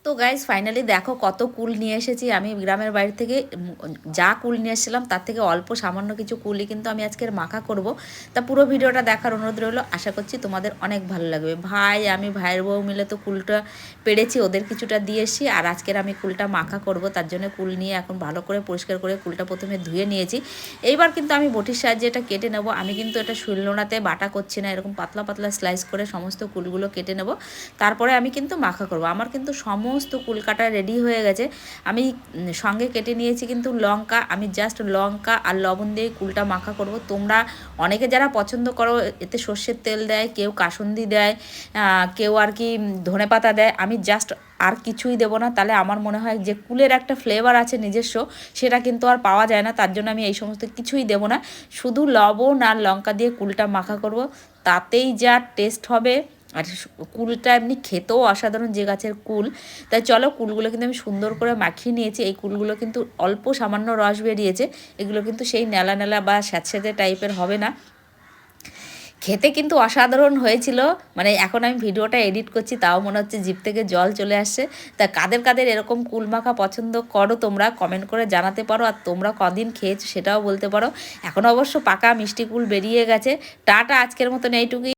তো guys finally দেখো কত কুল নিয়ে এসেছি আমি গ্রামের বাড়ি থেকে। যা কুল নিয়ে এসেছিলাম তার থেকে অল্প সামান্য কিছু কুলই কিন্তু আমি আজকের মাখা করব। তা পুরো ভিডিওটা দেখার অনুরোধ রইলো, আশা করছি তোমাদের অনেক ভালো লাগবে। আমি ভাইয়ের বউ মিলে তো কুলটা পেড়েছি, ওদের কিছুটা দিয়ে এসেছি, আর আজকের আমি কুলটা মাখা করব। তার জন্য কুল নিয়ে এখন ভালো করে পরিষ্কার করে কুলটা প্রথমে ধুয়ে নিয়েছি। এইবার কিন্তু আমি বটির সাহায্যে এটা কেটে নেব। আমি কিন্তু এটা শিলনোড়াতে বাটা করছি না, এরকম পাতলা পাতলা স্লাইস করে সমস্ত কুলগুলো কেটে নেব। তারপরে আমি কিন্তু মাখা করব। আমার কিন্তু সমস্ত কুল কাটা রেডি হয়ে গেছে। আমি সঙ্গে কেটে নিয়েছি কিন্তু লঙ্কা। আমি জাস্ট লঙ্কা আর লবণ দিয়ে কুলটা মাখা করব। তোমরা অনেকে যারা পছন্দ করো এতে সর্ষের তেল দেয়, কেউ কাসুন্দি দেয়, কেউ আর কি ধনেপাতা দেয়। আমি জাস্ট আর কিছুই দেবো না, তাহলে আমার মনে হয় যে কুলের একটা ফ্লেভার আছে নিজস্ব, সেটা কিন্তু আর পাওয়া যায় না। তার জন্য আমি এই সমস্ত কিছুই দেবো না, শুধু লবণ আর লঙ্কা দিয়ে কুলটা মাখা করব। তাতেই যা টেস্ট হবে। আর কুলটা এমনি খেতেও অসাধারণ, যে গাছের কুল। তাই চলো, কুলগুলো কিন্তু আমি সুন্দর করে মাখিয়ে নিয়েছি। এই কুলগুলো কিন্তু অল্প সামান্য রস বেরিয়েছে, এগুলো কিন্তু সেই নেলা নেলা বা স্যাঁতস্যাঁতে টাইপের হবে না। খেতে কিন্তু অসাধারণ হয়েছিল। মানে এখন আমি ভিডিওটা এডিট করছি, তাও মনে হচ্ছে জিভ থেকে জল চলে আসছে। তা কাদের কাদের এরকম কুল মাখা পছন্দ করো তোমরা কমেন্ট করে জানাতে পারো, আর তোমরা কদিন খেয়েছো সেটাও বলতে পারো। এখন অবশ্য পাকা মিষ্টি কুল বেরিয়ে গেছে। টাটা, আজকের মতন এইটুকুই।